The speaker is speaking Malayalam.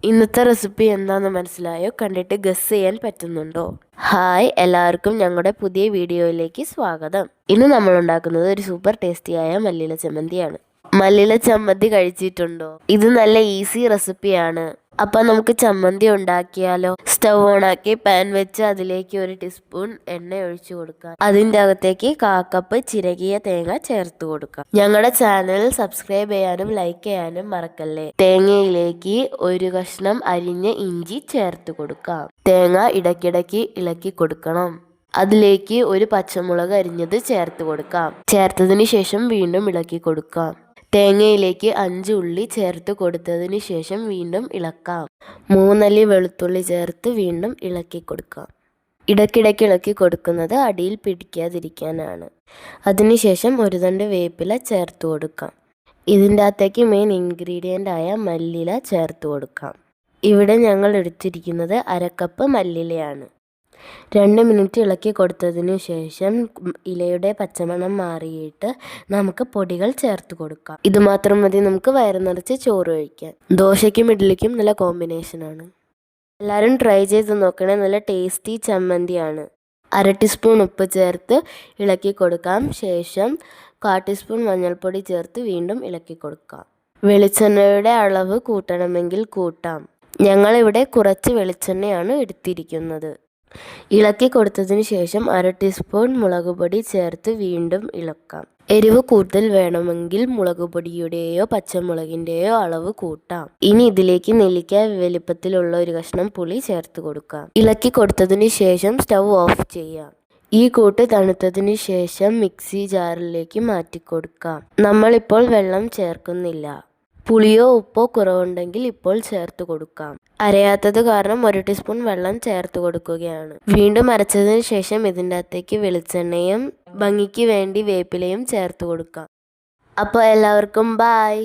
ഇന്നത്തെ റെസിപ്പി എന്താണെന്ന് മനസ്സിലായോ? കണ്ടിട്ട് ഗസ് ചെയ്യാൻ പറ്റുന്നുണ്ടോ? ഹായ്, എല്ലാവർക്കും ഞങ്ങളുടെ പുതിയ വീഡിയോയിലേക്ക് സ്വാഗതം. ഇന്ന് നമ്മൾ ഉണ്ടാക്കുന്നത് ഒരു സൂപ്പർ ടേസ്റ്റിയായ മല്ലിയില ചമ്മന്തിയാണ്. മല്ലിയില ചമ്മന്തി കഴിച്ചിട്ടുണ്ടോ? ഇത് നല്ല ഈസി റെസിപ്പിയാണ്. അപ്പം നമുക്ക് ചമ്മന്തി ഉണ്ടാക്കിയാലോ? സ്റ്റവ് ഓണാക്കി പാൻ വെച്ച് അതിലേക്ക് 1 ടീസ്പൂൺ എണ്ണ ഒഴിച്ചു കൊടുക്കാം. അതിൻ്റെ അകത്തേക്ക് 1/4 കപ്പ് ചിരകിയ തേങ്ങ ചേർത്ത് കൊടുക്കാം. ഞങ്ങളുടെ ചാനൽ സബ്സ്ക്രൈബ് ചെയ്യാനും ലൈക്ക് ചെയ്യാനും മറക്കല്ലേ. തേങ്ങയിലേക്ക് 1 കഷ്ണം അരിഞ്ഞ ഇഞ്ചി ചേർത്ത് കൊടുക്കാം. തേങ്ങ ഇടയ്ക്കിടയ്ക്ക് ഇളക്കി കൊടുക്കണം. അതിലേക്ക് 1 പച്ചമുളക് അരിഞ്ഞത് ചേർത്ത് കൊടുക്കാം. ചേർത്തതിന് ശേഷം വീണ്ടും ഇളക്കി കൊടുക്കാം. തേങ്ങയിലേക്ക് 5 ഉള്ളി ചേർത്ത് കൊടുത്തതിന് ശേഷം വീണ്ടും ഇളക്കാം. 3 അല്ലി വെളുത്തുള്ളി ചേർത്ത് വീണ്ടും ഇളക്കി കൊടുക്കാം. ഇടയ്ക്കിടയ്ക്ക് ഇളക്കി കൊടുക്കുന്നത് അടിയിൽ പിടിക്കാതിരിക്കാനാണ്. അതിനുശേഷം 1 തണ്ട് വേപ്പില ചേർത്ത് കൊടുക്കാം. ഇതിൻ്റെ അകത്തേക്ക് മെയിൻ ഇൻഗ്രീഡിയൻ്റ് ആയ മല്ലിയില ചേർത്ത് കൊടുക്കാം. ഇവിടെ ഞങ്ങൾ എടുത്തിരിക്കുന്നത് 1/2 കപ്പ് മല്ലിയിലയാണ്. 2 മിനിറ്റ് ഇളക്കി കൊടുത്തതിന് ശേഷം ഇലയുടെ പച്ചമണം മാറിയിട്ട് നമുക്ക് പൊടികൾ ചേർത്ത് കൊടുക്കാം. ഇത് മാത്രം മതി നമുക്ക് വയറ് നിറച്ച് ചോറ് കഴിക്കാൻ. ദോശയ്ക്കും ഇഡ്ഡലിക്കും നല്ല കോമ്പിനേഷനാണ്. എല്ലാവരും ട്രൈ ചെയ്ത് നോക്കണേ. നല്ല ടേസ്റ്റി ചമ്മന്തിയാണ്. 1/2 ടീസ്പൂൺ ഉപ്പ് ചേർത്ത് ഇളക്കി കൊടുക്കാം. ശേഷം 1/4 ടീസ്പൂൺ മഞ്ഞൾപ്പൊടി ചേർത്ത് വീണ്ടും ഇളക്കി കൊടുക്കാം. വെളിച്ചെണ്ണയുടെ അളവ് കൂട്ടണമെങ്കിൽ കൂട്ടാം. ഞങ്ങളിവിടെ കുറച്ച് വെളിച്ചെണ്ണയാണ് എടുത്തിരിക്കുന്നത്. ഇളക്കി കൊടുത്തതിന് ശേഷം 1/2 ടീസ്പൂൺ മുളക് പൊടി ചേർത്ത് വീണ്ടും ഇളക്കാം. എരിവ് കൂടുതൽ വേണമെങ്കിൽ മുളക് പൊടിയുടെയോ പച്ചമുളകിൻ്റെയോ അളവ് കൂട്ടാം. ഇനി ഇതിലേക്ക് നെല്ലിക്ക വലിപ്പത്തിലുള്ള 1 കഷ്ണം പുളി ചേർത്ത് കൊടുക്കാം. ഇളക്കി കൊടുത്തതിന് ശേഷം സ്റ്റവ് ഓഫ് ചെയ്യാം. ഈ കൂട്ട് തണുത്തതിന് ശേഷം മിക്സി ജാറിലേക്ക് മാറ്റി കൊടുക്കാം. നമ്മളിപ്പോൾ വെള്ളം ചേർക്കുന്നില്ല. പുളിയോ ഉപ്പോ കുറവുണ്ടെങ്കിൽ ഇപ്പോൾ ചേർത്ത് കൊടുക്കാം. അരയാത്തത് കാരണം 1 ടീസ്പൂൺ വെള്ളം ചേർത്ത് കൊടുക്കുകയാണ്. വീണ്ടും അരച്ചതിന് ശേഷം ഇതിൻ്റെ അകത്തേക്ക് വെളിച്ചെണ്ണയും ഭംഗിക്ക് വേണ്ടി വേപ്പിലയും ചേർത്ത് കൊടുക്കാം. അപ്പോൾ എല്ലാവർക്കും ബായ്.